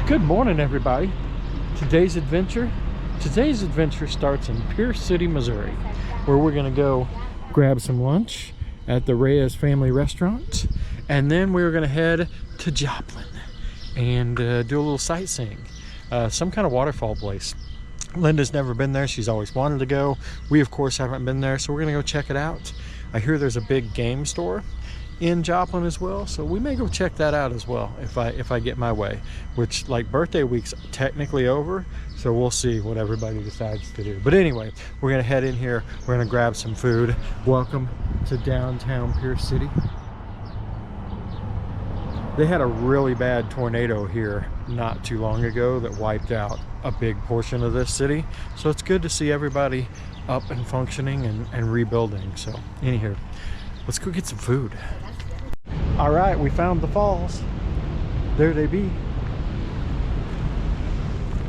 Good morning, everybody. Today's adventure starts in Pierce City, Missouri, where we're gonna go grab some lunch at the Reyes family restaurant, and then we're gonna head to Joplin and do a little sightseeing, some kind of waterfall place. Linda's never been there. She's always wanted to go. We of course haven't been there, so we're gonna go check it out. I hear there's a big game store in Joplin as well, so we may go check that out as well if I get my way, which, like, birthday week's technically over, so we'll see what everybody decides to do. But anyway, we're gonna head in here, we're gonna grab some food. Welcome to downtown Pierce City. They had a really bad tornado here not too long ago that wiped out a big portion of this city, so it's good to see everybody up and functioning and rebuilding. So anyhow, let's go get some food. All right, we found the falls. There they be.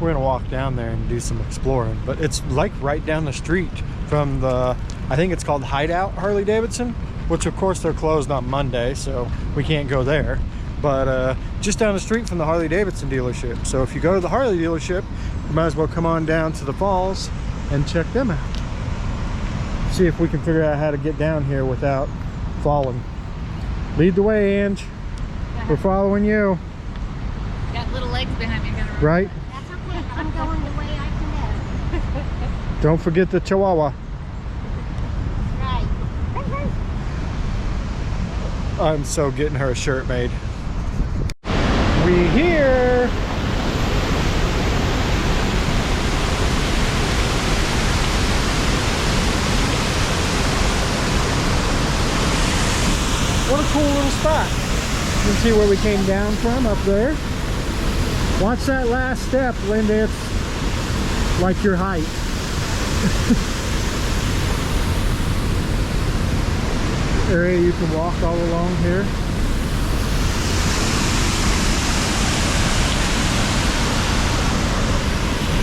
We're gonna walk down there and do some exploring, but it's like right down the street from the, I think it's called Hideout Harley Davidson, which of course they're closed on Monday, so we can't go there. But just down the street from the Harley Davidson dealership. So if you go to the Harley dealership, you might as well come on down to the falls and check them out. See if we can figure out how to get down here without falling. Lead the way, Ange. We're following you. Got little legs behind me. Gotta right? That's okay. I'm going the way I can go. Don't forget the Chihuahua. Right. I'm so getting her a shirt made. We here. What a cool little spot. You can see where we came down from up there. Watch that last step, Linda. It's like your height. Area you can walk all along here.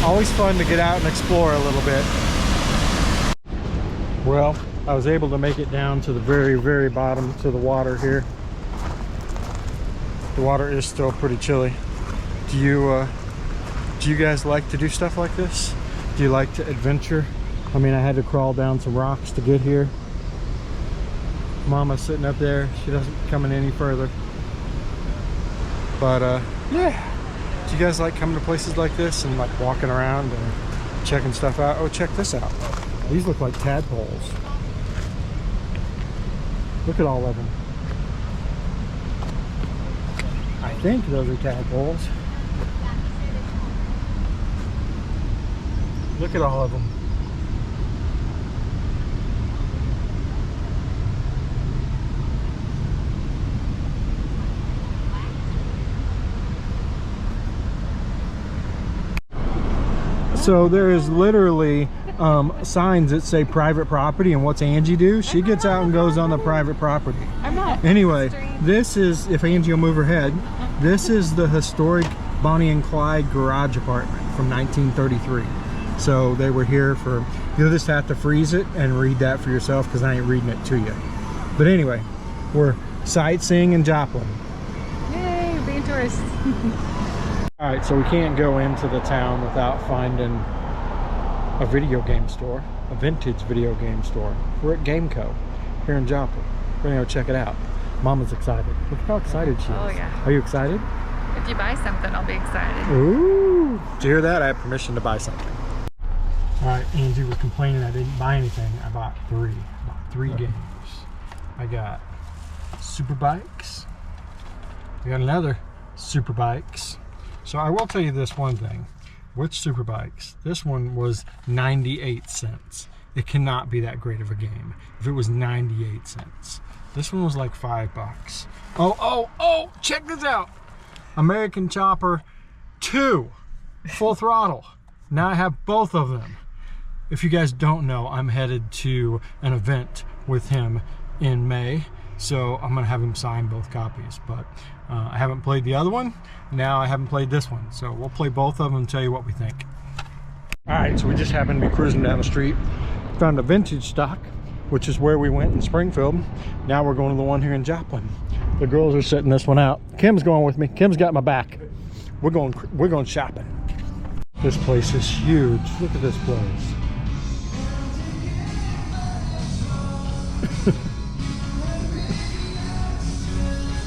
Always fun to get out and explore a little bit. Well, I was able to make it down to the very bottom to the water here. The water is still pretty chilly. Do you guys like to do stuff like this? Do you like to adventure? I mean, I had to crawl down some rocks to get here. Mama's sitting up there. She doesn't come in any further. But yeah. Do you guys like coming to places like this and like walking around and checking stuff out? Oh, check this out. These look like tadpoles. Look at all of them. I think those are tadpoles. Look at all of them. So there is literally signs that say private property, and what's Angie do? She gets out and goes on the private property. I'm not. Anyway, this is, if Angie will move her head, this is the historic Bonnie and Clyde garage apartment from 1933. So they were here for, you'll just have to freeze it and read that for yourself because I ain't reading it to you. But anyway, we're sightseeing in Joplin. Yay, we're being tourists. All right, so we can't go into the town without finding a video game store, a vintage video game store. We're at Gameco here in Joplin. We're gonna go check it out. Mama's excited. Look how excited she is. Oh yeah. Are you excited? If you buy something, I'll be excited. Ooh. Did you hear that? I have permission to buy something. All right, Angie was complaining I didn't buy anything. I bought three games. I got Super Bikes. I got another Super Bikes. So I will tell you this one thing. Which Super Bikes? This one was 98 cents. It cannot be that great of a game if it was 98 cents. This one was like $5. Oh, check this out. American Chopper 2, full throttle. Now I have both of them. If you guys don't know, I'm headed to an event with him in May. So I'm gonna have him sign both copies, but I haven't played the other one. Now I haven't played this one. So we'll play both of them and tell you what we think. All right, so we just happened to be cruising down the street. Found a vintage stock, which is where we went in Springfield. Now we're going to the one here in Joplin. The girls are setting this one out. Kim's going with me. Kim's got my back. we're going shopping. This place is huge. Look at this place.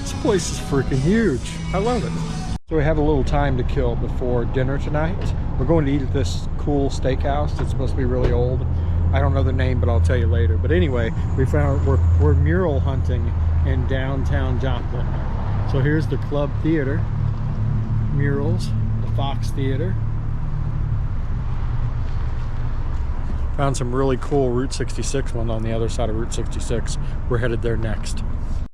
This place is freaking huge. I love it. So we have a little time to kill before dinner tonight. We're going to eat at this cool steakhouse. It's supposed to be really old. I don't know the name, but I'll tell you later. But anyway, we found we're mural hunting in downtown Joplin. So here's the Club Theater murals, the Fox Theater. Found some really cool Route 66 one on the other side of Route 66. We're headed there next.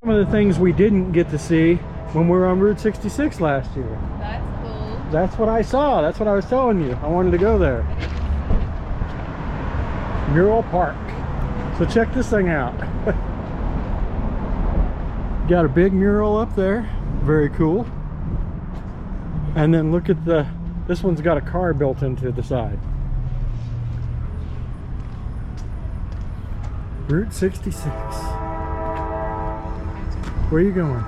Some of the things we didn't get to see when we were on Route 66 last year. That's cool. That's what I saw. That's what I was telling you. I wanted to go there. Mural Park. So check this thing out. Got a big mural up there. Very cool. And then look at this one's got a car built into the side. Route 66. Where are you going?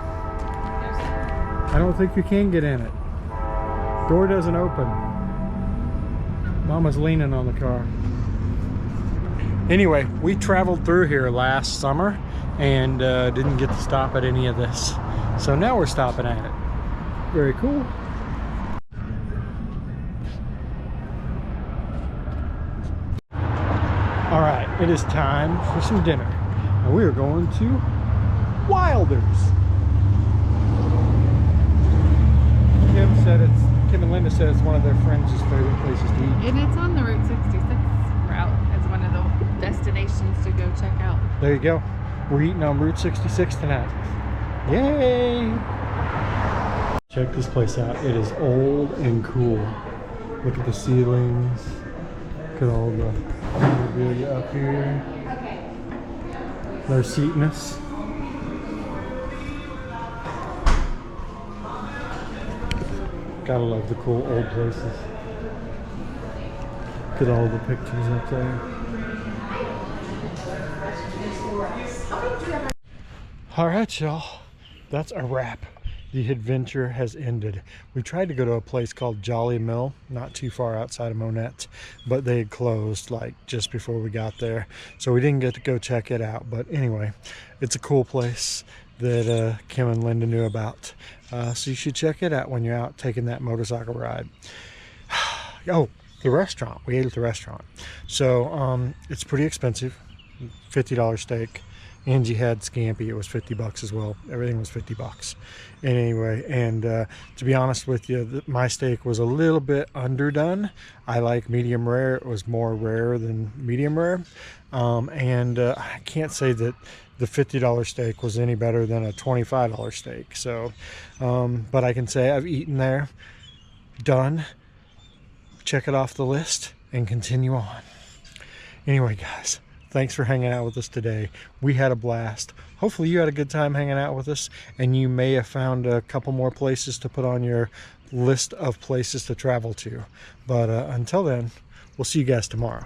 I don't think you can get in it. Door doesn't open. Mama's leaning on the car. Anyway, we traveled through here last summer and didn't get to stop at any of this. So now we're stopping at it. Very cool. All right, it is time for some dinner. And we are going to Wilder's. Kim and Linda said it's one of their friends' favorite places to eat. And it's on the Route 66 route as one of the destinations to go check out. There you go. We're eating on Route 66 tonight. Yay! Check this place out. It is old and cool. Look at the ceilings. Look at all the memorabilia up here. There's seatness. Gotta love the cool old places. Look at all the pictures up there. Alright, y'all. That's a wrap. The adventure has ended. We tried to go to a place called Jolly Mill, not too far outside of Monette, but they had closed like just before we got there. So we didn't get to go check it out. But anyway, it's a cool place that Kim and Linda knew about. So you should check it out when you're out taking that motorcycle ride. Oh, the restaurant. We ate at the restaurant. So it's pretty expensive. $50 steak. Angie had scampi. It was $50 as well. Everything was $50. Anyway, and to be honest with you, my steak was a little bit underdone. I like medium rare. It was more rare than medium rare. And I can't say that the $50 steak was any better than a $25 steak. So, but I can say I've eaten there, done, check it off the list, and continue on. Anyway, guys, thanks for hanging out with us today. We had a blast. Hopefully you had a good time hanging out with us, and you may have found a couple more places to put on your list of places to travel to. But until then, we'll see you guys tomorrow.